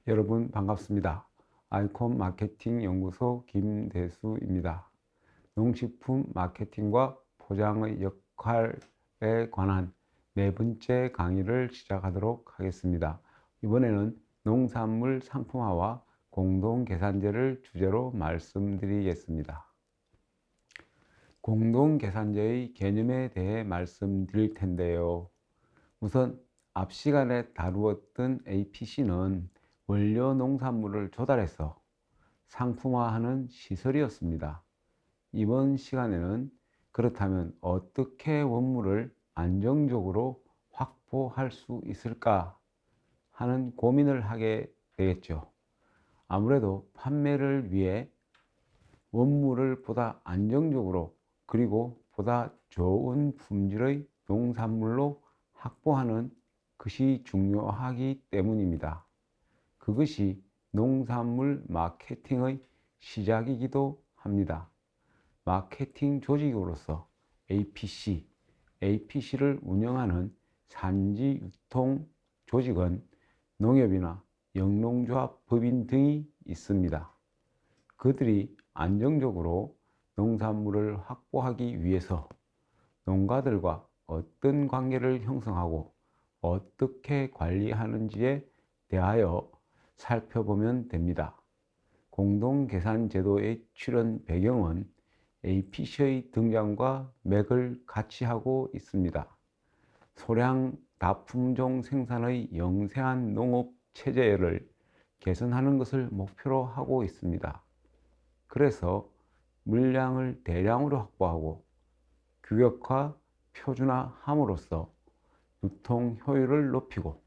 여러분 반갑습니다. 아이콘 마케팅 연구소 김대수입니다. 농식품 마케팅과 포장의 역할에 관한 네 번째 강의를 시작하도록 하겠습니다. 이번에는 농산물 상품화와 공동계산제를 주제로 말씀드리겠습니다. 공동계산제의 개념에 대해 말씀드릴 텐데요. 우선 앞 시간에 다루었던 APC는 원료 농산물을 조달해서 상품화하는 시설이었습니다. 이번 시간에는 그렇다면 어떻게 원물을 안정적으로 확보할 수 있을까 하는 고민을 하게 되겠죠. 아무래도 판매를 위해 원물을 보다 안정적으로 그리고 보다 좋은 품질의 농산물로 확보하는 것이 중요하기 때문입니다. 그것이 농산물 마케팅의 시작이기도 합니다. 마케팅 조직으로서 APC를 운영하는 산지 유통 조직은 농협이나 영농조합 법인 등이 있습니다. 그들이 안정적으로 농산물을 확보하기 위해서 농가들과 어떤 관계를 형성하고 어떻게 관리하는지에 대하여 살펴보면 됩니다. 공동계산제도의 출현 배경은 APC의 등장과 맥을 같이 하고 있습니다. 소량 다품종 생산의 영세한 농업 체제를 개선하는 것을 목표로 하고 있습니다. 그래서 물량을 대량으로 확보하고 규격화, 표준화함으로써 유통 효율을 높이고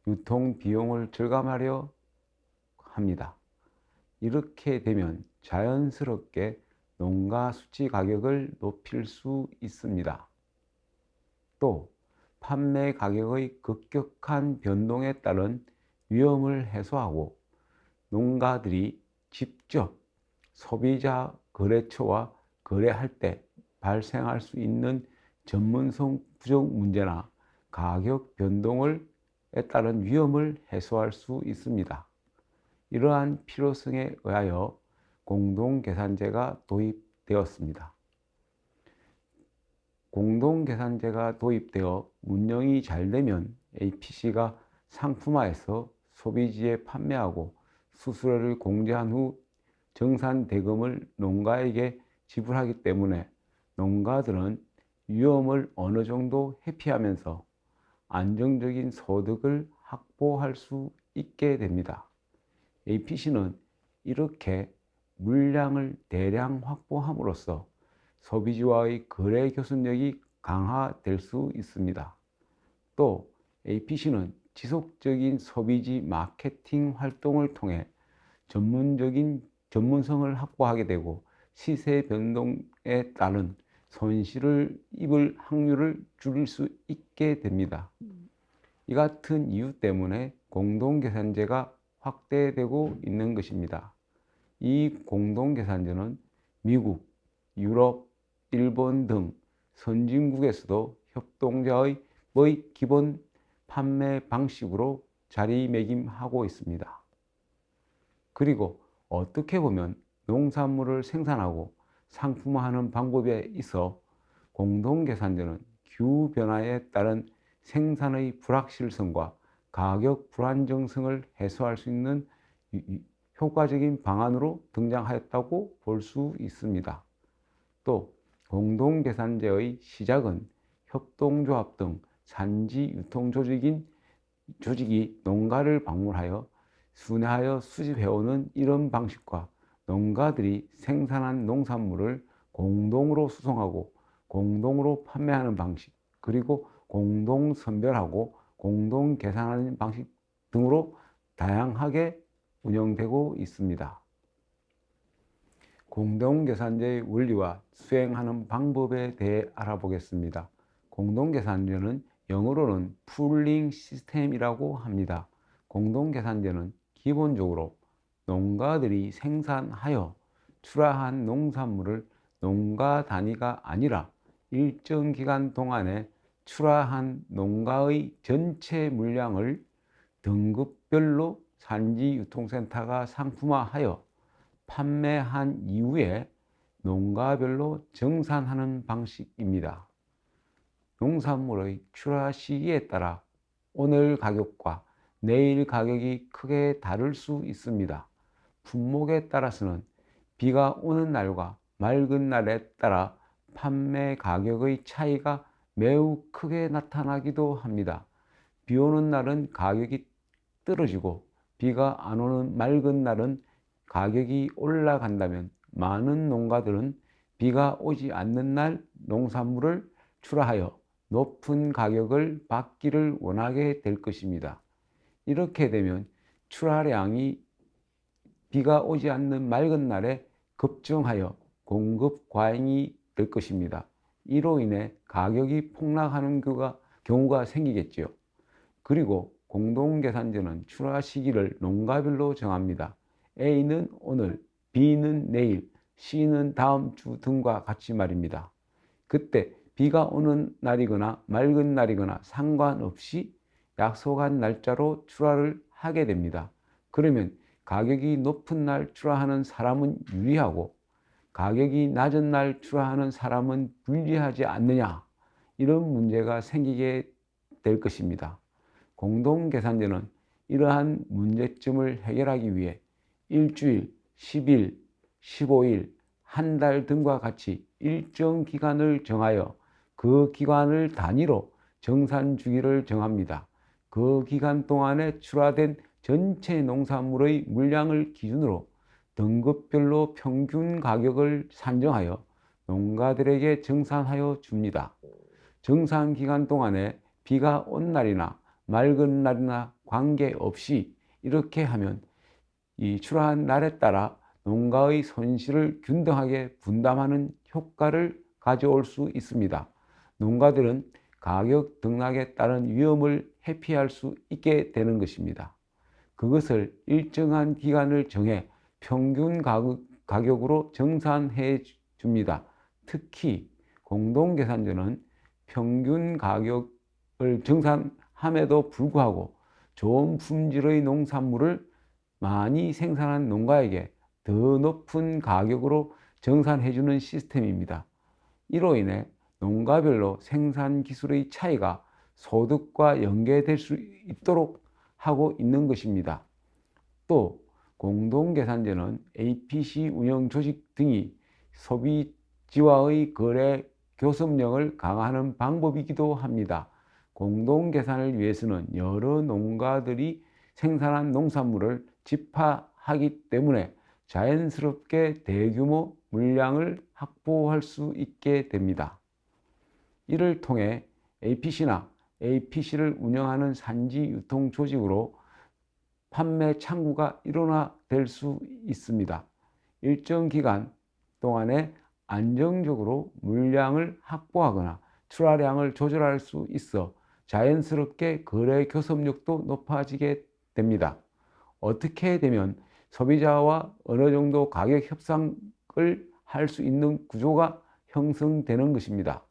유통 비용을 절감하려 합니다. 이렇게 되면 자연스럽게 농가 수치 가격을 높일 수 있습니다. 또 판매 가격의 급격한 변동에 따른 위험을 해소하고 농가들이 직접 소비자 거래처와 거래할 때 발생할 수 있는 전문성 부족 문제나 가격 변동에 따른 위험을 해소할 수 있습니다. 이러한 필요성에 의하여 공동계산제가 도입되었습니다. 공동계산제가 도입되어 운영이 잘 되면 APC가 상품화해서 소비지에 판매하고 수수료를 공제한 후 정산 대금을 농가에게 지불하기 때문에 농가들은 위험을 어느 정도 회피하면서 안정적인 소득을 확보할 수 있게 됩니다. APC는 이렇게 물량을 대량 확보함으로써 소비지와의 거래 교섭력이 강화될 수 있습니다. 또 APC는 지속적인 소비지 마케팅 활동을 통해 전문성을 확보하게 되고 시세 변동에 따른 손실을 입을 확률을 줄일 수 있게 됩니다. 이 같은 이유 때문에 공동계산제가 확대되고 있는 것입니다. 이 공동계산제는 미국, 유럽, 일본 등 선진국에서도 협동조합의 기본 판매 방식으로 자리매김하고 있습니다. 그리고 어떻게 보면 농산물을 생산하고 상품화하는 방법에 있어 공동계산제는 기후변화에 따른 생산의 불확실성과 가격 불안정성을 해소할 수 있는 효과적인 방안으로 등장하였다고 볼 수 있습니다. 또 공동계산제의 시작은 협동조합 등 산지 유통 조직이 농가를 방문하여 순회하여 수집해오는 이런 방식과 농가들이 생산한 농산물을 공동으로 수송하고 공동으로 판매하는 방식, 그리고 공동 선별하고 공동 계산하는 방식 등으로 다양하게 운영되고 있습니다. 공동계산제의 원리와 수행하는 방법에 대해 알아보겠습니다. 공동계산제는 영어로는 풀링 시스템이라고 합니다. 공동계산제는 기본적으로 농가들이 생산하여 출하한 농산물을 농가 단위가 아니라 일정 기간 동안에 출하한 농가의 전체 물량을 등급별로 산지유통센터가 상품화하여 판매한 이후에 농가별로 정산하는 방식입니다. 농산물의 출하 시기에 따라 오늘 가격과 내일 가격이 크게 다를 수 있습니다. 품목에 따라서는 비가 오는 날과 맑은 날에 따라 판매 가격의 차이가 매우 크게 나타나기도 합니다. 비 오는 날은 가격이 떨어지고 비가 안 오는 맑은 날은 가격이 올라간다면 많은 농가들은 비가 오지 않는 날 농산물을 출하하여 높은 가격을 받기를 원하게 될 것입니다. 이렇게 되면 출하량이 비가 오지 않는 맑은 날에 급증하여 공급 과잉이 될 것입니다. 이로 인해 가격이 폭락하는 경우가 생기겠죠. 그리고 공동계산제는 출하 시기를 농가별로 정합니다. A는 오늘, B는 내일, C는 다음 주 등과 같이 말입니다. 그때 비가 오는 날이거나 맑은 날이거나 상관없이 약속한 날짜로 출하를 하게 됩니다. 그러면 가격이 높은 날 출하하는 사람은 유리하고 가격이 낮은 날 출하하는 사람은 불리하지 않느냐, 이런 문제가 생기게 될 것입니다. 공동계산제는 이러한 문제점을 해결하기 위해 일주일, 10일, 15일, 한 달 등과 같이 일정 기간을 정하여 그 기간을 단위로 정산 주기를 정합니다. 그 기간 동안에 출하된 전체 농산물의 물량을 기준으로 등급별로 평균 가격을 산정하여 농가들에게 정산하여 줍니다. 정산 기간 동안에 비가 온 날이나 맑은 날이나 관계없이 이렇게 하면 이 출하한 날에 따라 농가의 손실을 균등하게 분담하는 효과를 가져올 수 있습니다. 농가들은 가격 등락에 따른 위험을 회피할 수 있게 되는 것입니다. 그것을 일정한 기간을 정해 평균 가격으로 정산해 줍니다. 특히 공동계산제는 평균 가격을 정산함에도 불구하고 좋은 품질의 농산물을 많이 생산한 농가에게 더 높은 가격으로 정산해 주는 시스템입니다. 이로 인해 농가별로 생산 기술의 차이가 소득과 연계될 수 있도록 하고 있는 것입니다. 또 공동계산제는 APC 운영 조직 등이 소비지와의 거래 교섭력을 강화하는 방법이기도 합니다. 공동계산을 위해서는 여러 농가들이 생산한 농산물을 집하하기 때문에 자연스럽게 대규모 물량을 확보할 수 있게 됩니다. 이를 통해 APC나 APC를 운영하는 산지 유통 조직으로 판매 창구가 일원화될 수 있습니다. 일정 기간 동안에 안정적으로 물량을 확보하거나 출하량을 조절할 수 있어 자연스럽게 거래 교섭력도 높아지게 됩니다. 어떻게 되면 소비자와 어느 정도 가격 협상을 할 수 있는 구조가 형성되는 것입니다.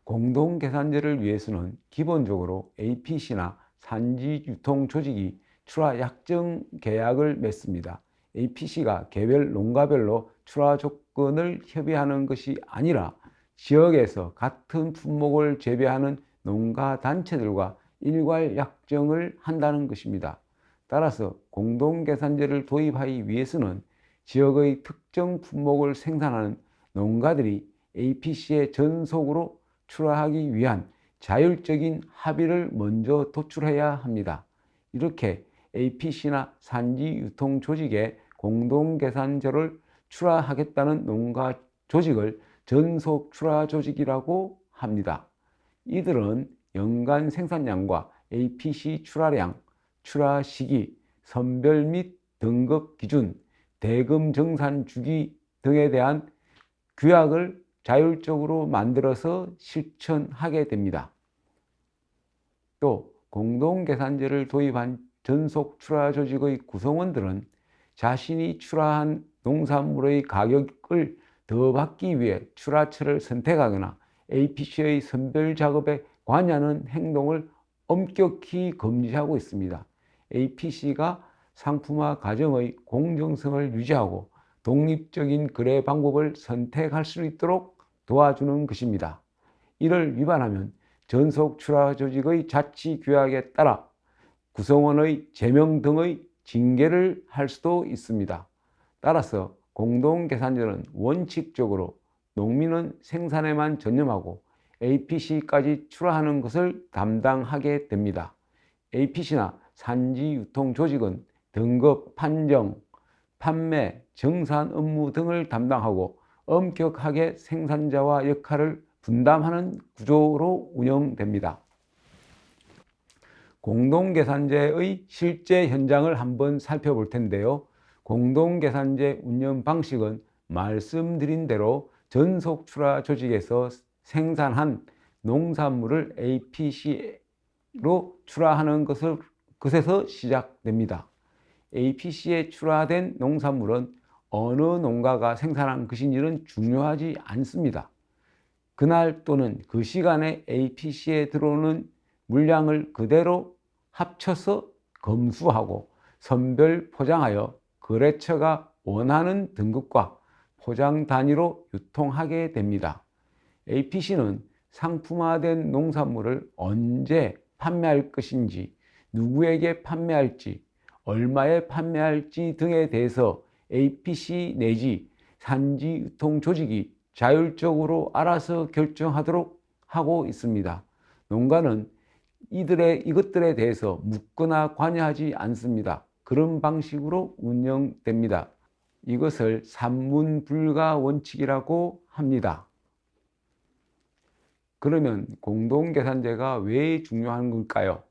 공동계산제를 위해서는 기본적으로 APC나 산지유통조직이 출하 약정 계약을 맺습니다. APC가 개별 농가별로 출하 조건을 협의하는 것이 아니라 지역에서 같은 품목을 재배하는 농가단체들과 일괄 약정을 한다는 것입니다. 따라서 공동계산제를 도입하기 위해서는 지역의 특정 품목을 생산하는 농가들이 APC에 전속으로 출하하기 위한 자율적인 합의를 먼저 도출해야 합니다. 이렇게 APC나 산지유통조직에 공동계산제를 출하하겠다는 농가 조직을 전속출하조직이라고 합니다. 이들은 연간 생산량과 APC 출하량, 출하 시기, 선별 및 등급 기준, 대금 정산 주기 등에 대한 규약을 자율적으로 만들어서 실천하게 됩니다. 또 공동계산제를 도입한 전속 출하 조직의 구성원들은 자신이 출하한 농산물의 가격을 더 받기 위해 출하처를 선택하거나 APC의 선별 작업에 관여하는 행동을 엄격히 금지하고 있습니다. APC가 상품화 과정의 공정성을 유지하고 독립적인 거래 방법을 선택할 수 있도록 도와주는 것입니다. 이를 위반하면 전속 출하 조직의 자치 규약에 따라 구성원의 제명 등의 징계를 할 수도 있습니다. 따라서 공동계산제는 원칙적으로 농민은 생산에만 전념하고 APC까지 출하하는 것을 담당하게 됩니다. APC나 산지유통조직은 등급, 판정, 판매, 정산 업무 등을 담당하고 엄격하게 생산자와 역할을 분담하는 구조로 운영됩니다. 공동계산제의 실제 현장을 한번 살펴볼 텐데요. 공동계산제 운영 방식은 말씀드린 대로 전속 출하 조직에서 생산한 농산물을 APC로 출하하는 것에서 시작됩니다. APC에 출하된 농산물은 어느 농가가 생산한 것인지는 중요하지 않습니다. 그날 또는 그 시간에 APC에 들어오는 물량을 그대로 합쳐서 검수하고 선별 포장하여 거래처가 원하는 등급과 포장 단위로 유통하게 됩니다. APC는 상품화된 농산물을 언제 판매할 것인지, 누구에게 판매할지, 얼마에 판매할지 등에 대해서 APC 내지 산지유통조직이 자율적으로 알아서 결정하도록 하고 있습니다. 농가는 이것들에 대해서 묻거나 관여하지 않습니다. 그런 방식으로 운영됩니다. 이것을 산문불가 원칙이라고 합니다. 그러면 공동계산제가 왜 중요한 걸까요?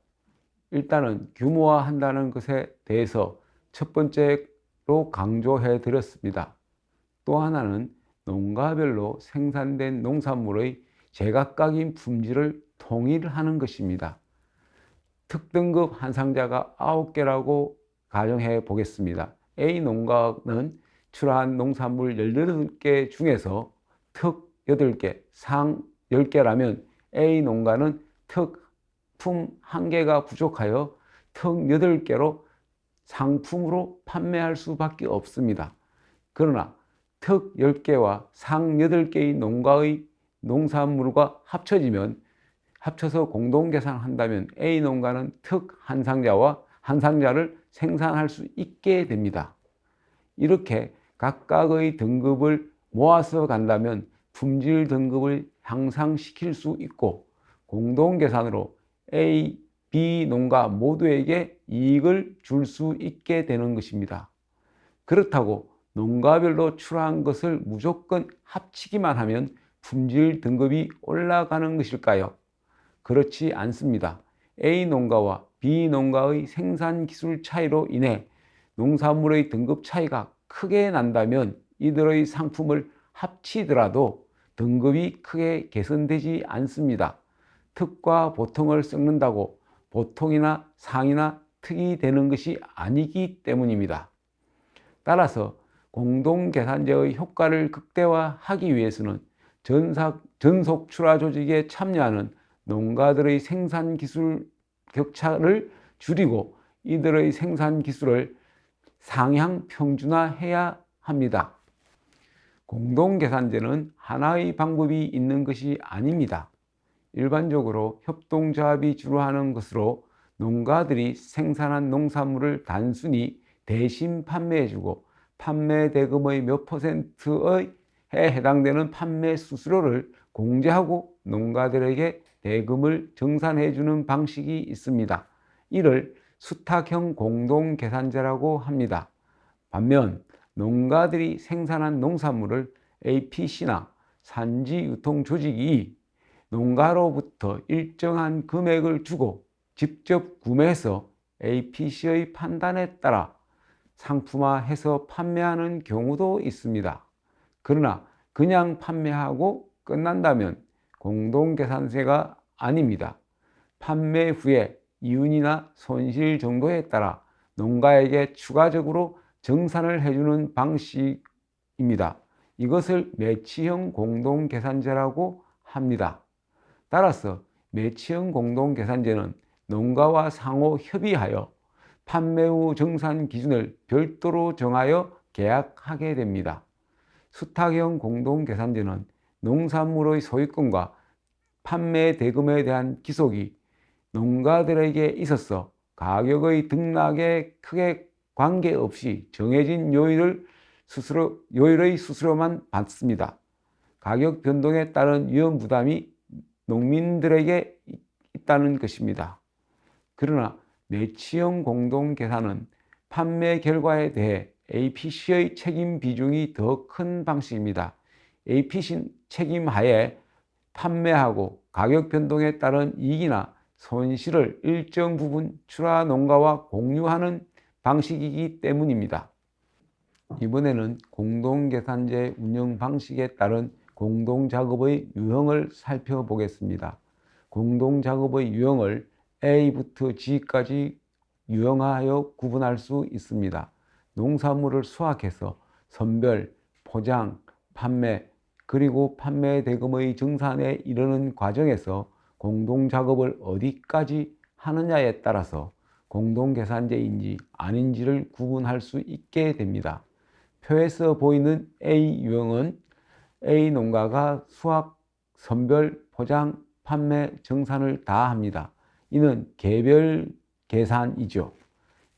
일단은 규모화한다는 것에 대해서 첫 번째로 강조해 드렸습니다. 또 하나는 농가별로 생산된 농산물의 제각각인 품질을 통일하는 것입니다. 특등급 한 상자가 9개라고 가정해 보겠습니다. A 농가는 출하한 농산물 18개 중에서 특 8개, 상 10개라면 A 농가는 특품 1개가 부족하여 특 8개로 상품으로 판매할 수밖에 없습니다. 그러나 특 10개와 상 8개의 농가의 농산물과 합쳐서 공동계산한다면 A 농가는 특 한 상자를 생산할 수 있게 됩니다. 이렇게 각각의 등급을 모아서 간다면 품질 등급을 향상시킬 수 있고 공동계산으로 A, B 농가 모두에게 이익을 줄 수 있게 되는 것입니다. 그렇다고 농가별로 출하한 것을 무조건 합치기만 하면 품질 등급이 올라가는 것일까요? 그렇지 않습니다. A 농가와 B 농가의 생산 기술 차이로 인해 농산물의 등급 차이가 크게 난다면 이들의 상품을 합치더라도 등급이 크게 개선되지 않습니다. 특과 보통을 섞는다고 보통이나 상이나 특이 되는 것이 아니기 때문입니다. 따라서 공동계산제의 효과를 극대화하기 위해서는 전속 출하 조직에 참여하는 농가들의 생산 기술 격차를 줄이고 이들의 생산 기술을 상향 평준화해야 합니다. 공동계산제는 하나의 방법이 있는 것이 아닙니다. 일반적으로 협동조합이 주로 하는 것으로 농가들이 생산한 농산물을 단순히 대신 판매해주고 판매 대금의 몇 %에 해당되는 판매 수수료를 공제하고 농가들에게 대금을 정산해주는 방식이 있습니다. 이를 수탁형 공동계산제라고 합니다. 반면 농가들이 생산한 농산물을 APC나 산지유통조직이 농가로부터 일정한 금액을 주고 직접 구매해서 APC의 판단에 따라 상품화해서 판매하는 경우도 있습니다. 그러나 그냥 판매하고 끝난다면 공동계산제가 아닙니다. 판매 후에 이윤이나 손실 정도에 따라 농가에게 추가적으로 정산을 해주는 방식입니다. 이것을 매치형 공동계산제라고 합니다. 따라서 매치형 공동계산제는 농가와 상호 협의하여 판매 후 정산 기준을 별도로 정하여 계약하게 됩니다. 수탁형 공동계산제는 농산물의 소유권과 판매 대금에 대한 기속이 농가들에게 있어서 가격의 등락에 크게 관계없이 정해진 요일의 수수료만 받습니다. 가격 변동에 따른 위험 부담이 농민들에게 있다는 것입니다. 그러나 매치형 공동계산은 판매 결과에 대해 APC의 책임 비중이 더 큰 방식입니다. APC 책임 하에 판매하고 가격 변동에 따른 이익이나 손실을 일정 부분 출하 농가와 공유하는 방식이기 때문입니다. 이번에는 공동계산제 운영 방식에 따른 공동작업의 유형을 살펴보겠습니다. 공동작업의 유형을 A부터 G까지 유형화하여 구분할 수 있습니다. 농산물을 수확해서 선별, 포장, 판매, 그리고 판매 대금의 정산에 이르는 과정에서 공동작업을 어디까지 하느냐에 따라서 공동계산제인지 아닌지를 구분할 수 있게 됩니다. 표에서 보이는 A 유형은 A 농가가 수확, 선별, 포장, 판매, 정산을 다 합니다. 이는 개별 계산이죠.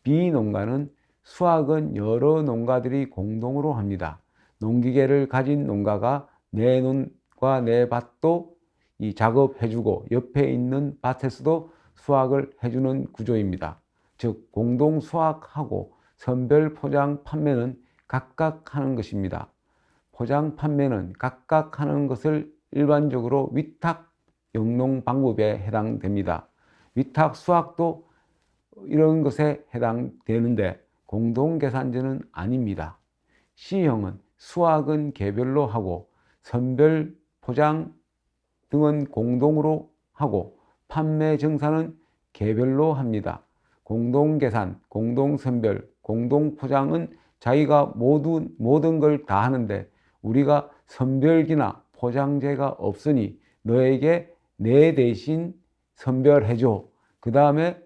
B 농가는 수확은 여러 농가들이 공동으로 합니다. 농기계를 가진 농가가 내 논과 내 밭도 이 작업해주고 옆에 있는 밭에서도 수확을 해주는 구조입니다. 즉 공동 수확하고 선별, 포장, 판매는 각각 하는 것입니다. 포장, 판매는 각각 하는 것을 일반적으로 위탁 영농 방법에 해당됩니다. 위탁 수확도 이런 것에 해당되는데 공동계산제는 아닙니다. C형은 수확은 개별로 하고 선별, 포장 등은 공동으로 하고 판매, 정산은 개별로 합니다. 공동계산, 공동선별, 공동포장은 자기가 모든 걸 다 하는데 우리가 선별기나 포장재가 없으니 너에게 내 대신 선별해줘. 그 다음에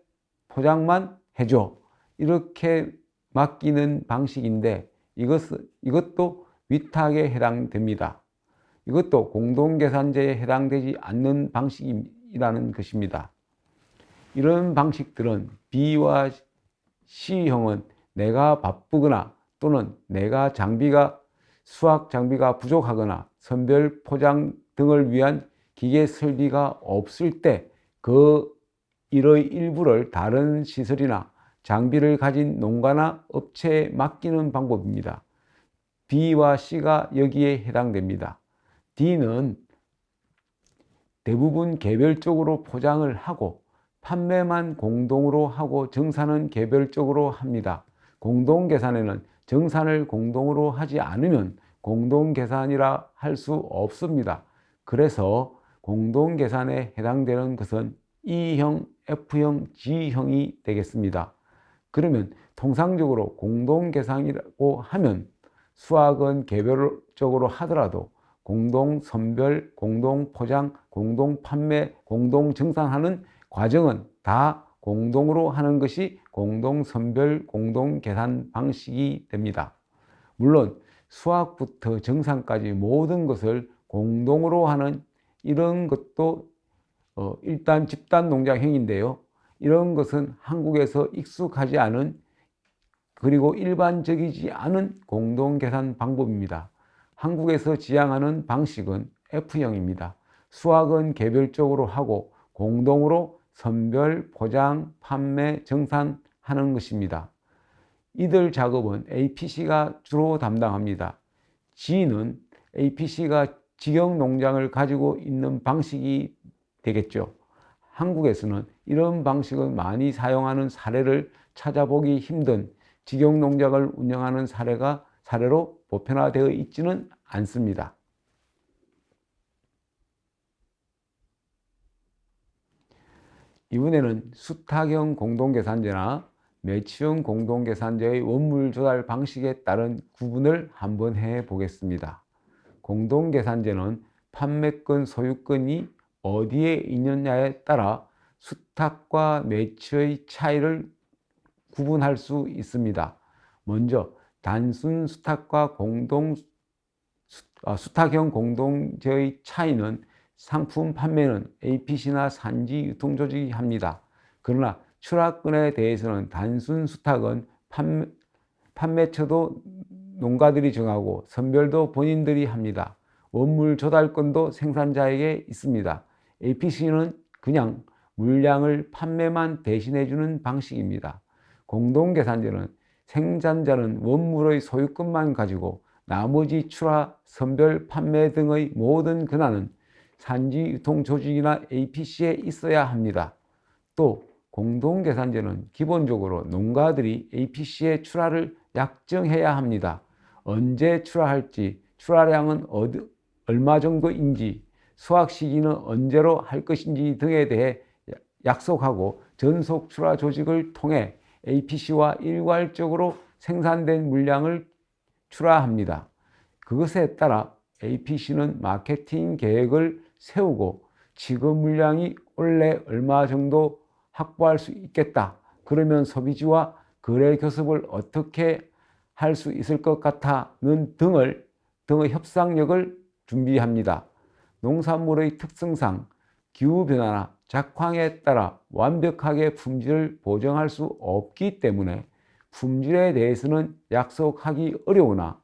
포장만 해줘. 이렇게 맡기는 방식인데 이것도 위탁에 해당됩니다. 이것도 공동계산제에 해당되지 않는 방식이라는 것입니다. 이런 방식들은 B와 C형은 내가 바쁘거나 또는 내가 수확 장비가 부족하거나 선별, 포장 등을 위한 기계 설비가 없을 때 이의 일부를 다른 시설이나 장비를 가진 농가나 업체에 맡기는 방법입니다. B와 C가 여기에 해당됩니다. D는 대부분 개별적으로 포장을 하고 판매만 공동으로 하고 정산은 개별적으로 합니다. 공동계산에는 정산을 공동으로 하지 않으면 공동계산이라 할 수 없습니다. 그래서 공동계산에 해당되는 것은 E형, F형, G형이 되겠습니다. 그러면 통상적으로 공동계산이라고 하면 수확은 개별적으로 하더라도 공동선별, 공동포장, 공동판매, 공동정산하는 과정은 다 공동으로 하는 것이 공동선별, 공동계산 방식이 됩니다. 물론 수확부터 정산까지 모든 것을 공동으로 하는 이런 것도 일단 집단농장형인데요. 이런 것은 한국에서 익숙하지 않은 그리고 일반적이지 않은 공동계산 방법입니다. 한국에서 지향하는 방식은 F형입니다. 수확은 개별적으로 하고 공동으로 선별, 포장, 판매, 정산하는 것입니다. 이들 작업은 APC가 주로 담당합니다. G는 APC가 직영 농장을 가지고 있는 방식이 되겠죠. 한국에서는 이런 방식을 많이 사용하는 사례를 찾아보기 힘든 직영 농장을 운영하는 사례로 보편화되어 있지는 않습니다. 이번에는 수탁형 공동계산제나 매치형 공동계산제의 원물 조달 방식에 따른 구분을 한번 해 보겠습니다. 공동계산제는 판매권, 소유권이 어디에 있느냐에 따라 수탁과 매치의 차이를 구분할 수 있습니다. 먼저 단순 수탁과 수탁형 공동제의 차이는 상품 판매는 APC나 산지 유통조직이 합니다. 그러나 출하권에 대해서는 단순 수탁은 판매처도 농가들이 정하고 선별도 본인들이 합니다. 원물 조달권도 생산자에게 있습니다. APC는 그냥 물량을 판매만 대신해주는 방식입니다. 공동계산제는 생산자는 원물의 소유권만 가지고 나머지 출하, 선별, 판매 등의 모든 권한은 산지 유통조직이나 APC에 있어야 합니다. 또 공동계산제는 기본적으로 농가들이 APC의 출하를 약정해야 합니다. 언제 출하할지, 출하량은 얼마 정도인지, 수확 시기는 언제로 할 것인지 등에 대해 약속하고 전속 출하 조직을 통해 APC와 일괄적으로 생산된 물량을 출하합니다. 그것에 따라 APC는 마케팅 계획을 세우고 지금 물량이 원래 얼마 정도 확보할 수 있겠다. 그러면 소비지와 거래 교섭을 어떻게 할 수 있을 것 같다는 등의 협상력을 준비합니다. 농산물의 특성상 기후변화나 작황에 따라 완벽하게 품질을 보정할 수 없기 때문에 품질에 대해서는 약속하기 어려우나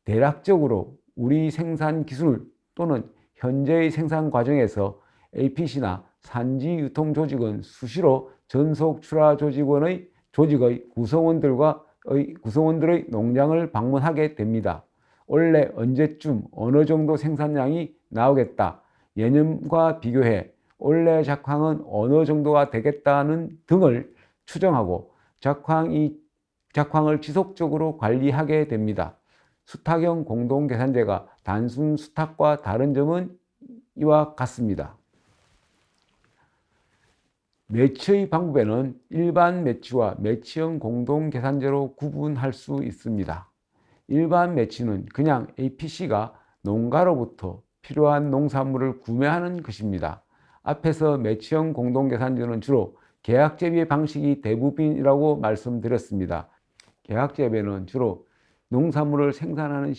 대략적으로 우리 생산 기술 또는 현재의 생산 과정에서 APC나 산지 유통 조직은 수시로 전속 출하 조직의 구성원들의 농장을 방문하게 됩니다. 원래 언제쯤 어느 정도 생산량이 나오겠다, 예년과 비교해 원래 작황은 어느 정도가 되겠다는 등을 추정하고 작황을 지속적으로 관리하게 됩니다. 수탁형 공동계산제가 단순 수탁과 다른 점은 이와 같습니다. 매치의 방법에는 일반 매치와 매치형 공동계산제로 구분할 수 있습니다. 일반 매치는 그냥 APC가 농가로부터 필요한 농산물을 구매하는 것입니다. 앞에서 매치형 공동계산제는 주로 계약재배 방식이 대부분이라고 말씀드렸습니다. 계약재배는 주로 농산물을 생산하는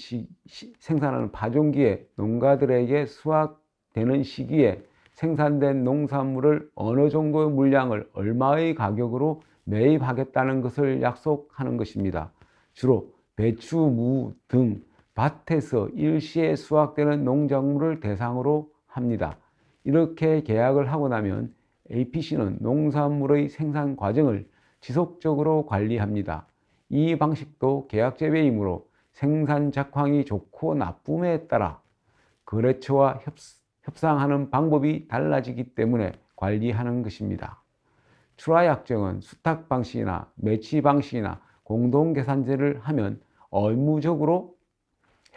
파종기에 농가들에게 수확되는 시기에 생산된 농산물을 어느 정도의 물량을 얼마의 가격으로 매입하겠다는 것을 약속하는 것입니다. 주로 배추, 무 등 밭에서 일시에 수확되는 농작물을 대상으로 합니다. 이렇게 계약을 하고 나면 APC는 농산물의 생산 과정을 지속적으로 관리합니다. 이 방식도 계약재배이므로 생산 작황이 좋고 나쁨에 따라 거래처와 협상하는 방법이 달라지기 때문에 관리하는 것입니다. 출하 약정은 수탁 방식이나 매치 방식이나 공동계산제를 하면 의무적으로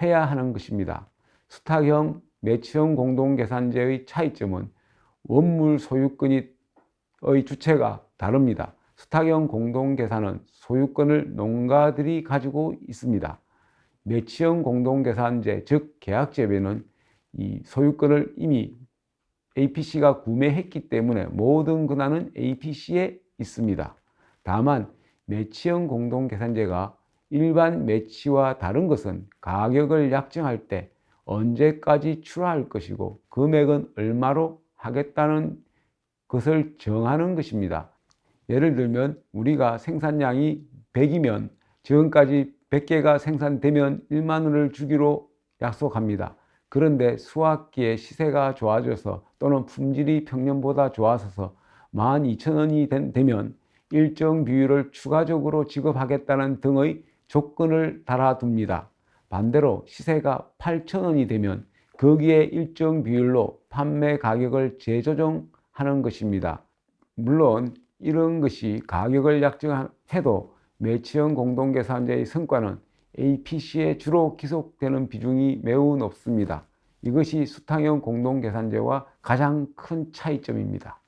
해야 하는 것입니다. 수탁형, 매치형 공동계산제의 차이점은 원물 소유권의 주체가 다릅니다. 수탁형 공동계산은 소유권을 농가들이 가지고 있습니다. 매치형 공동계산제, 즉 계약재배는 이 소유권을 이미 APC가 구매했기 때문에 모든 권한은 APC에 있습니다. 다만 매치형 공동계산제가 일반 매치와 다른 것은 가격을 약정할 때 언제까지 출하할 것이고 금액은 얼마로 하겠다는 것을 정하는 것입니다. 예를 들면 우리가 생산량이 100이면 지금까지 100개가 생산되면 1만 원을 주기로 약속합니다. 그런데 수확기에 시세가 좋아져서 또는 품질이 평년보다 좋아져서 12,000원이 되면 일정 비율을 추가적으로 지급하겠다는 등의 조건을 달아둡니다. 반대로 시세가 8,000원이 되면 거기에 일정 비율로 판매 가격을 재조정하는 것입니다. 물론 이런 것이 가격을 약정해도 매치형 공동계산제의 성과는 APC에 주로 기속되는 비중이 매우 높습니다. 이것이 수탁형 공동계산제와 가장 큰 차이점입니다.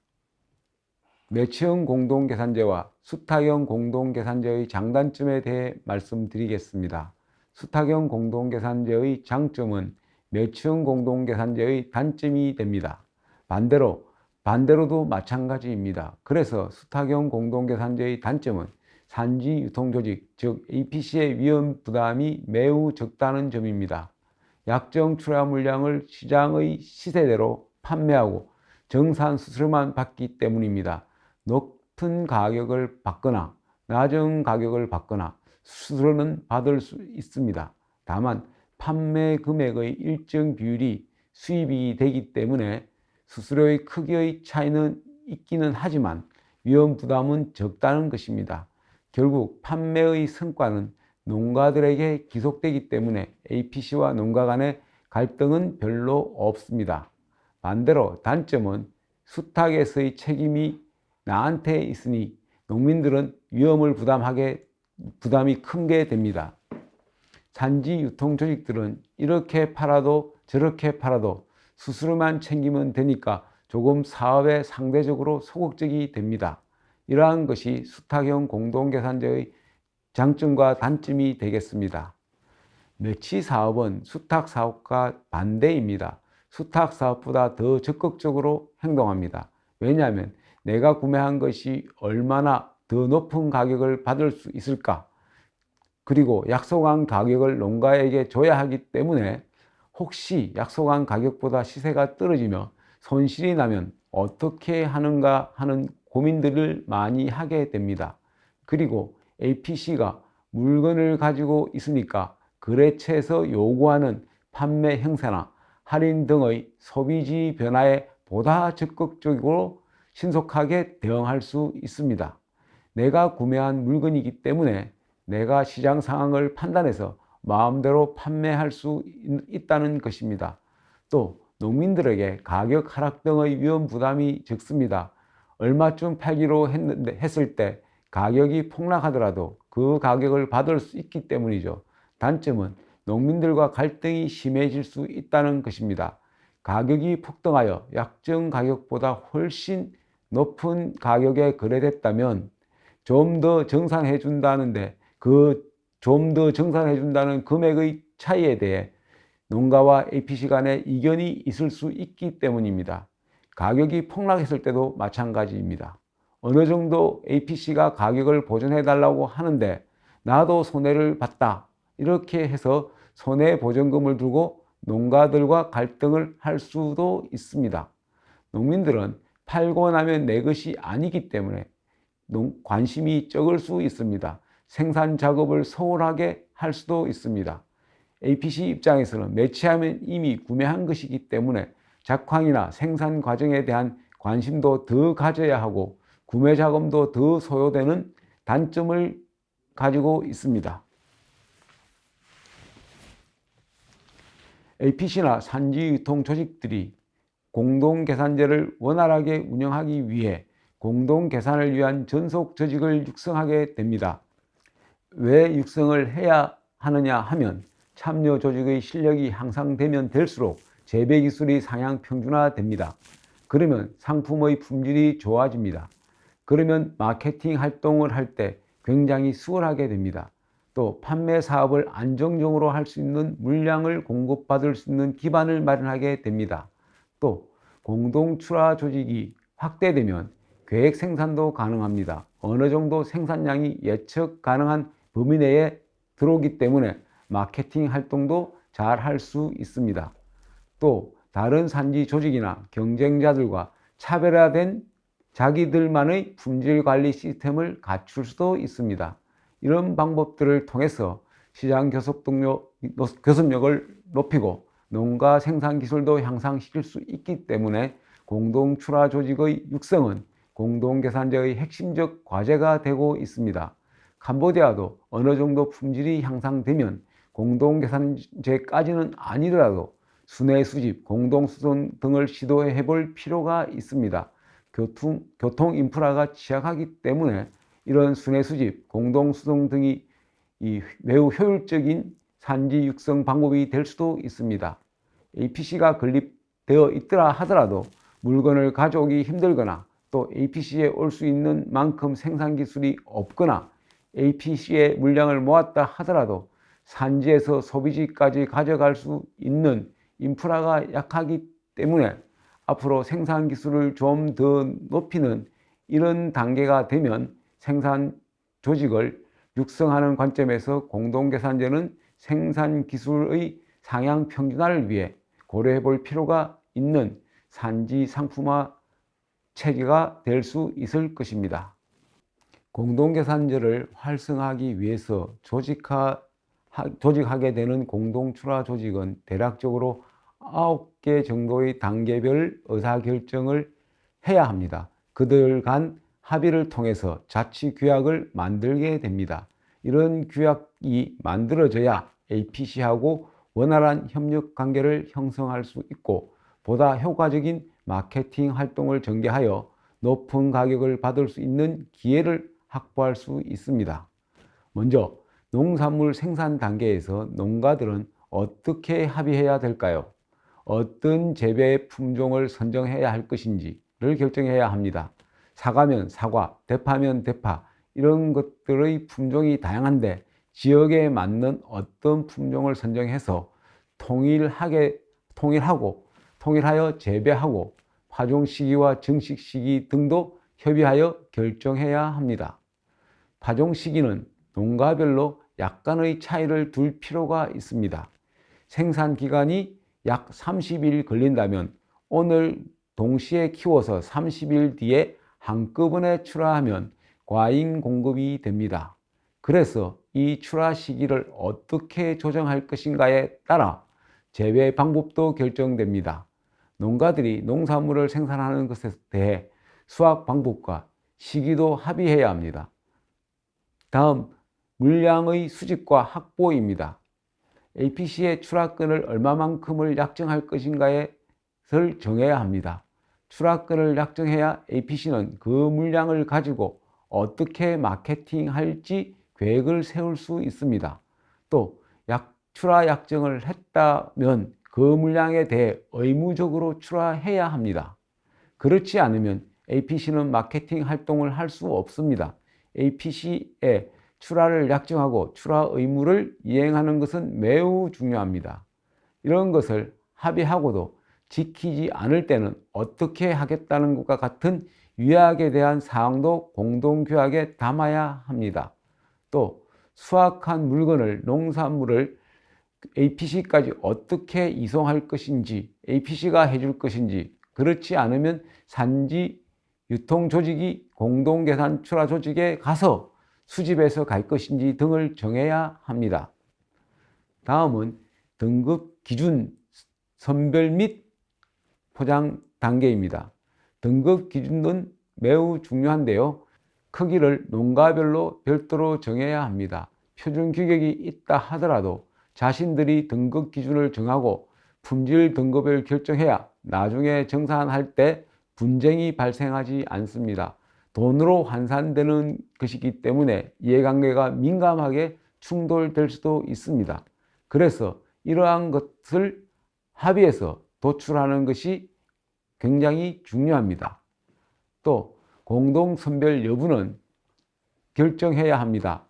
매치형 공동계산제와 수탁형 공동계산제의 장단점에 대해 말씀드리겠습니다. 수탁형 공동계산제의 장점은 매치형 공동계산제의 단점이 됩니다. 반대로도 마찬가지입니다. 그래서 수탁형 공동계산제의 단점은 산지 유통조직, 즉 APC의 위험 부담이 매우 적다는 점입니다. 약정 출하 물량을 시장의 시세대로 판매하고 정산 수수료만 받기 때문입니다. 높은 가격을 받거나 낮은 가격을 받거나 수수료는 받을 수 있습니다. 다만 판매 금액의 일정 비율이 수입이 되기 때문에 수수료의 크기의 차이는 있기는 하지만 위험 부담은 적다는 것입니다. 결국 판매의 성과는 농가들에게 기속되기 때문에 APC와 농가 간의 갈등은 별로 없습니다. 반대로 단점은 수탁에서의 책임이 나한테 있으니 농민들은 위험을 부담이 큰 게 됩니다. 산지 유통 조직들은 이렇게 팔아도 저렇게 팔아도 수수료만 챙기면 되니까 조금 사업에 상대적으로 소극적이 됩니다. 이러한 것이 수탁형 공동계산제의 장점과 단점이 되겠습니다. 매치 사업은 수탁 사업과 반대입니다. 수탁 사업보다 더 적극적으로 행동합니다. 왜냐하면 내가 구매한 것이 얼마나 더 높은 가격을 받을 수 있을까? 그리고 약속한 가격을 농가에게 줘야 하기 때문에 혹시 약속한 가격보다 시세가 떨어지며 손실이 나면 어떻게 하는가 하는 고민들을 많이 하게 됩니다. 그리고 APC가 물건을 가지고 있으니까 거래처에서 요구하는 판매 형태나 할인 등의 소비지 변화에 보다 적극적으로 신속하게 대응할 수 있습니다. 내가 구매한 물건이기 때문에 내가 시장 상황을 판단해서 마음대로 판매할 수 있다는 것입니다. 또 농민들에게 가격 하락 등의 위험 부담이 적습니다. 얼마쯤 팔기로 했을 때 가격이 폭락하더라도 그 가격을 받을 수 있기 때문이죠. 단점은 농민들과 갈등이 심해질 수 있다는 것입니다. 가격이 폭등하여 약정 가격보다 훨씬 높은 가격에 거래됐다면 좀 더 정산해 준다는데 좀 더 정산해 준다는 금액의 차이에 대해 농가와 APC 간의 이견이 있을 수 있기 때문입니다. 가격이 폭락했을 때도 마찬가지입니다. 어느 정도 APC가 가격을 보전해 달라고 하는데 나도 손해를 봤다. 이렇게 해서 손해보전금을 두고 농가들과 갈등을 할 수도 있습니다. 농민들은 팔고 나면 내 것이 아니기 때문에 관심이 적을 수 있습니다. 생산 작업을 소홀하게 할 수도 있습니다. APC 입장에서는 매치하면 이미 구매한 것이기 때문에 작황이나 생산 과정에 대한 관심도 더 가져야 하고 구매 자금도 더 소요되는 단점을 가지고 있습니다. APC나 산지 유통 조직들이 공동계산제를 원활하게 운영하기 위해 공동계산을 위한 전속 조직을 육성하게 됩니다. 왜 육성을 해야 하느냐 하면 참여 조직의 실력이 향상되면 될수록 재배 기술이 상향 평준화됩니다. 그러면 상품의 품질이 좋아집니다. 그러면 마케팅 활동을 할 때 굉장히 수월하게 됩니다. 또 판매 사업을 안정적으로 할 수 있는 물량을 공급받을 수 있는 기반을 마련하게 됩니다. 또 공동 출하 조직이 확대되면 계획 생산도 가능합니다. 어느 정도 생산량이 예측 가능한 범위 내에 들어오기 때문에 마케팅 활동도 잘 할 수 있습니다. 또 다른 산지 조직이나 경쟁자들과 차별화된 자기들만의 품질 관리 시스템을 갖출 수도 있습니다. 이런 방법들을 통해서 시장 교섭력을 높이고 농가 생산 기술도 향상시킬 수 있기 때문에 공동 출하 조직의 육성은 공동계산제의 핵심적 과제가 되고 있습니다. 캄보디아도 어느 정도 품질이 향상되면 공동계산제까지는 아니더라도 순회 수집, 공동수송 등을 시도해 볼 필요가 있습니다. 교통 인프라가 취약하기 때문에 이런 순회 수집, 공동수송 등이 매우 효율적인 산지 육성 방법이 될 수도 있습니다. APC가 건립되어 있더라 하더라도 물건을 가져오기 힘들거나 또 APC에 올 수 있는 만큼 생산 기술이 없거나 APC의 물량을 모았다 하더라도 산지에서 소비지까지 가져갈 수 있는 인프라가 약하기 때문에 앞으로 생산 기술을 좀 더 높이는 이런 단계가 되면 생산 조직을 육성하는 관점에서 공동계산제는 생산기술의 상향 평준화를 위해 고려해 볼 필요가 있는 산지 상품화 체계가 될 수 있을 것입니다. 공동계산제를 활성화하기 위해서 조직하게 되는 공동출하 조직은 대략적으로 9개 정도의 단계별 의사결정을 해야 합니다. 그들 간 합의를 통해서 자치규약을 만들게 됩니다. 이런 규약이 만들어져야 APC하고 원활한 협력 관계를 형성할 수 있고 보다 효과적인 마케팅 활동을 전개하여 높은 가격을 받을 수 있는 기회를 확보할 수 있습니다. 먼저 농산물 생산 단계에서 농가들은 어떻게 합의해야 될까요? 어떤 재배 품종을 선정해야 할 것인지를 결정해야 합니다. 사과면 사과, 대파면 대파 이런 것들의 품종이 다양한데 지역에 맞는 어떤 품종을 선정해서 통일하여 재배하고 파종 시기와 정식 시기 등도 협의하여 결정해야 합니다. 파종 시기는 농가별로 약간의 차이를 둘 필요가 있습니다. 생산 기간이 약 30일 걸린다면 오늘 동시에 키워서 30일 뒤에 한꺼번에 출하하면 과잉 공급이 됩니다. 그래서 이 출하 시기를 어떻게 조정할 것인가에 따라 재배 방법도 결정됩니다. 농가들이 농산물을 생산하는 것에 대해 수확 방법과 시기도 합의해야 합니다. 다음, 물량의 수집과 확보입니다. APC의 출하권을 얼마만큼을 약정할 것인가를 정해야 합니다. 출하권을 약정해야 APC는 그 물량을 가지고 어떻게 마케팅할지 계획을 세울 수 있습니다. 또 출하 약정을 했다면 그 물량에 대해 의무적으로 출하해야 합니다. 그렇지 않으면 APC는 마케팅 활동을 할 수 없습니다. APC에 출하를 약정하고 출하 의무를 이행하는 것은 매우 중요합니다. 이런 것을 합의하고도 지키지 않을 때는 어떻게 하겠다는 것과 같은 위약에 대한 사항도 공동규약에 담아야 합니다. 또 수확한 물건을 농산물을 APC까지 어떻게 이송할 것인지 APC가 해줄 것인지 그렇지 않으면 산지 유통조직이 공동계산 출하 조직에 가서 수집해서 갈 것인지 등을 정해야 합니다. 다음은 등급 기준 선별 및 포장 단계입니다. 등급 기준은 매우 중요한데요. 크기를 농가별로 별도로 정해야 합니다. 표준 규격이 있다 하더라도 자신들이 등급 기준을 정하고 품질 등급을 결정해야 나중에 정산할 때 분쟁이 발생하지 않습니다. 돈으로 환산되는 것이기 때문에 이해관계가 민감하게 충돌될 수도 있습니다. 그래서 이러한 것을 합의해서 도출하는 것이 굉장히 중요합니다. 또 공동선별 여부는 결정해야 합니다.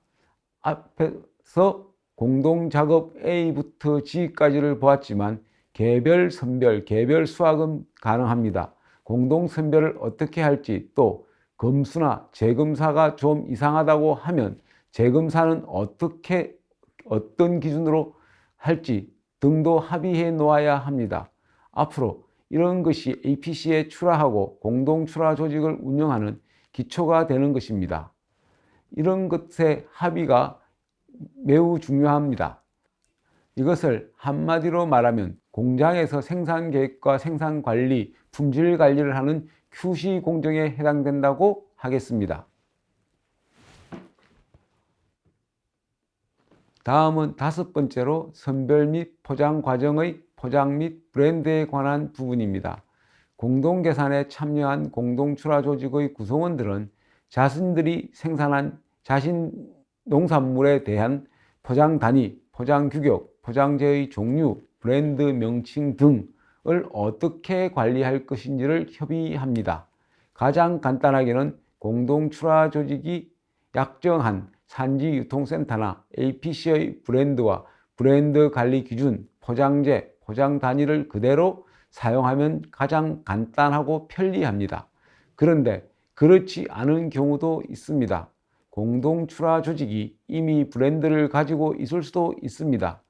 앞에서 공동작업 A부터 G까지를 보았지만 개별 선별, 개별 수확은 가능합니다. 공동선별을 어떻게 할지 또 검수나 재검사가 좀 이상하다고 하면 재검사는 어떤 기준으로 할지 등도 합의해 놓아야 합니다. 앞으로 이런 것이 APC에 출하하고 공동출하 조직을 운영하는 기초가 되는 것입니다. 이런 것의 합의가 매우 중요합니다. 이것을 한마디로 말하면 공장에서 생산 계획과 생산 관리, 품질 관리를 하는 QC 공정에 해당된다고 하겠습니다. 다음은 5번째로 선별 및 포장 과정의 포장 및 브랜드에 관한 부분입니다. 공동계산에 참여한 공동출하 조직의 구성원들은 자신들이 생산한 자신 농산물에 대한 포장 단위, 포장 규격, 포장재의 종류, 브랜드 명칭 등을 어떻게 관리할 것인지를 협의합니다. 가장 간단하게는 공동출하 조직이 약정한 산지유통센터나 APC의 브랜드와 브랜드 관리 기준, 포장재, 포장 단위를 그대로 사용하면 가장 간단하고 편리합니다. 그런데 그렇지 않은 경우도 있습니다. 공동 출하 조직이 이미 브랜드를 가지고 있을 수도 있습니다.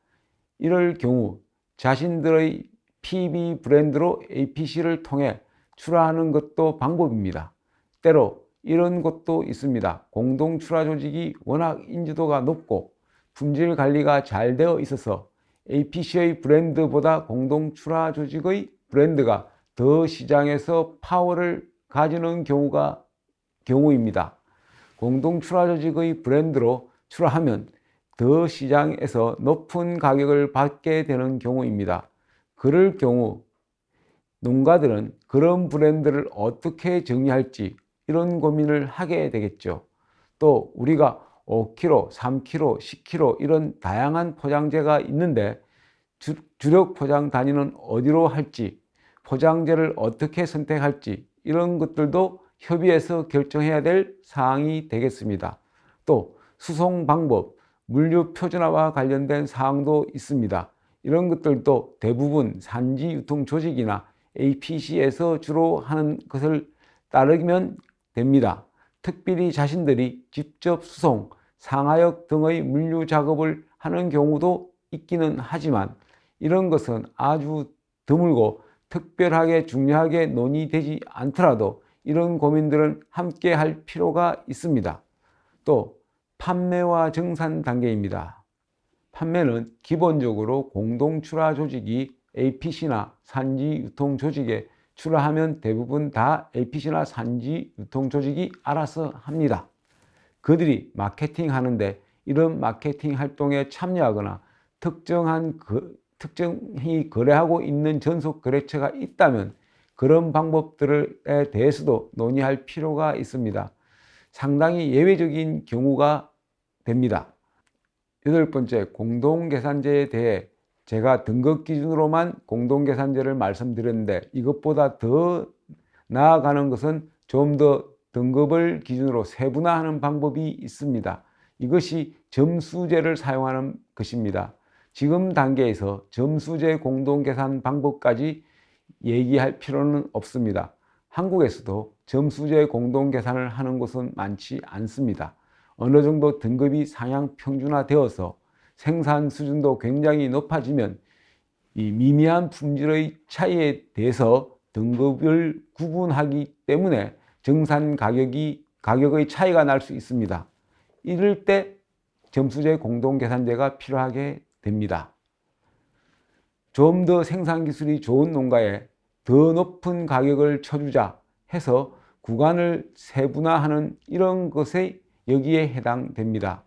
이럴 경우 자신들의 PB 브랜드로 APC를 통해 출하하는 것도 방법입니다. 때로 이런 것도 있습니다. 공동 출하 조직이 워낙 인지도가 높고 품질 관리가 잘 되어 있어서 APC의 브랜드보다 공동 출하 조직의 브랜드가 더 시장에서 파워를 가지는 경우입니다. 공동 출하 조직의 브랜드로 출하하면 더 시장에서 높은 가격을 받게 되는 경우입니다. 그럴 경우 농가들은 그런 브랜드를 어떻게 정의할지 이런 고민을 하게 되겠죠. 또 우리가 5kg, 3kg, 10kg 이런 다양한 포장재가 있는데 주력 포장 단위는 어디로 할지, 포장재를 어떻게 선택할지 이런 것들도 협의해서 결정해야 될 사항이 되겠습니다. 또 수송 방법, 물류 표준화와 관련된 사항도 있습니다. 이런 것들도 대부분 산지 유통 조직이나 APC에서 주로 하는 것을 따르면 됩니다. 특별히 자신들이 직접 수송, 상하역 등의 물류 작업을 하는 경우도 있기는 하지만 이런 것은 아주 드물고 특별하게 중요하게 논의되지 않더라도 이런 고민들은 함께 할 필요가 있습니다. 또 판매와 정산 단계입니다. 판매는 기본적으로 공동 출하 조직이 APC나 산지 유통 조직에 출하하면 대부분 다 APC나 산지 유통 조직이 알아서 합니다. 그들이 마케팅 하는데 이런 마케팅 활동에 참여하거나 특정히 거래하고 있는 전속 거래처가 있다면 그런 방법들에 대해서도 논의할 필요가 있습니다. 상당히 예외적인 경우가 됩니다. 8번째, 공동계산제에 대해 제가 등급 기준으로만 공동계산제를 말씀드렸는데 이것보다 더 나아가는 것은 좀 더 등급을 기준으로 세분화하는 방법이 있습니다. 이것이 점수제를 사용하는 것입니다. 지금 단계에서 점수제 공동계산 방법까지 얘기할 필요는 없습니다. 한국에서도 점수제 공동계산을 하는 곳은 많지 않습니다. 어느 정도 등급이 상향 평준화되어서 생산 수준도 굉장히 높아지면 이 미미한 품질의 차이에 대해서 등급을 구분하기 때문에 정산 가격의 차이가 날 수 있습니다. 이럴 때 점수제 공동계산제가 필요하게 됩니다. 좀 더 생산 기술이 좋은 농가에 더 높은 가격을 쳐주자 해서 구간을 세분화하는 이런 것에 여기에 해당됩니다.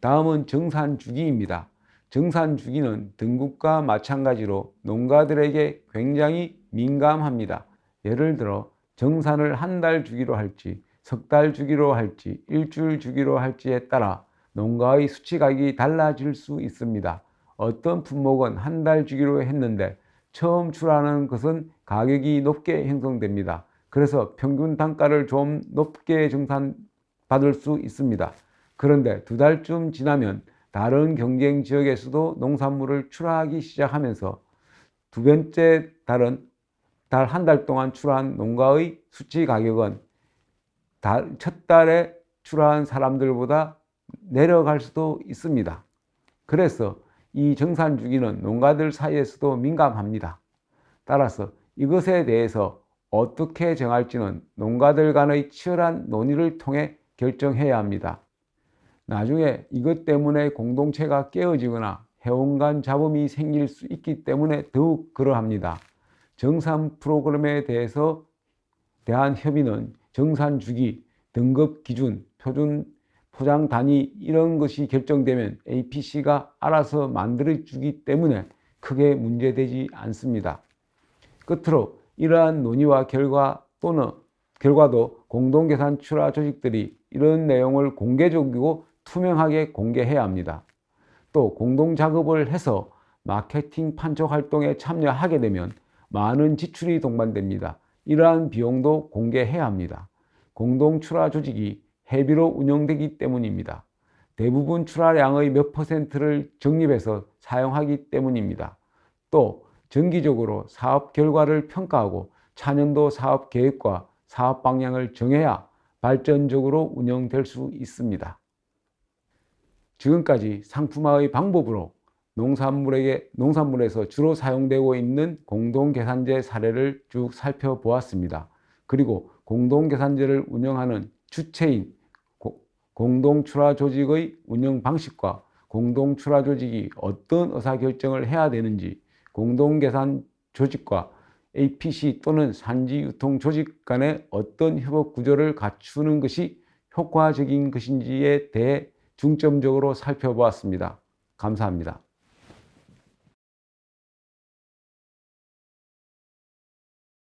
다음은 정산주기입니다. 정산주기는 등급과 마찬가지로 농가들에게 굉장히 민감합니다. 예를 들어 정산을 한 달 주기로 할지, 석 달 주기로 할지, 일주일 주기로 할지에 따라 농가의 수치 가격이 달라질 수 있습니다. 어떤 품목은 한 달 주기로 했는데 처음 출하하는 것은 가격이 높게 형성됩니다. 그래서 평균 단가를 좀 높게 정산받을 수 있습니다. 그런데 두 달쯤 지나면 다른 경쟁 지역에서도 농산물을 출하하기 시작하면서 두 번째 달은 한 달 동안 출하한 농가의 수치 가격은 첫 달에 출하한 사람들보다 내려갈 수도 있습니다. 그래서 이 정산 주기는 농가들 사이에서도 민감합니다. 따라서 이것에 대해서 어떻게 정할지는 농가들 간의 치열한 논의를 통해 결정해야 합니다. 나중에 이것 때문에 공동체가 깨어지거나 회원 간 잡음이 생길 수 있기 때문에 더욱 그러합니다. 정산 프로그램에 대한 협의는 정산 주기, 등급 기준, 표준 포장 단위 이런 것이 결정되면 APC가 알아서 만들어주기 때문에 크게 문제되지 않습니다. 끝으로 이러한 논의와 결과도 공동계산 출하 조직들이 이런 내용을 공개적이고 투명하게 공개해야 합니다. 또 공동작업을 해서 마케팅 판촉 활동에 참여하게 되면 많은 지출이 동반됩니다. 이러한 비용도 공개해야 합니다. 공동출하 조직이 회비로 운영되기 때문입니다. 대부분 출하량의 몇 %를 적립해서 사용하기 때문입니다. 또 정기적으로 사업 결과를 평가하고 차년도 사업 계획과 사업 방향을 정해야 발전적으로 운영될 수 있습니다. 지금까지 상품화의 방법으로 농산물에서 주로 사용되고 있는 공동계산제 사례를 쭉 살펴보았습니다. 그리고 공동계산제를 운영하는 주체인 공동출하조직의 운영 방식과 공동출하조직이 어떤 의사결정을 해야 되는지, 공동계산 조직과 APC 또는 산지유통조직 간의 어떤 협업 구조를 갖추는 것이 효과적인 것인지에 대해 중점적으로 살펴보았습니다. 감사합니다.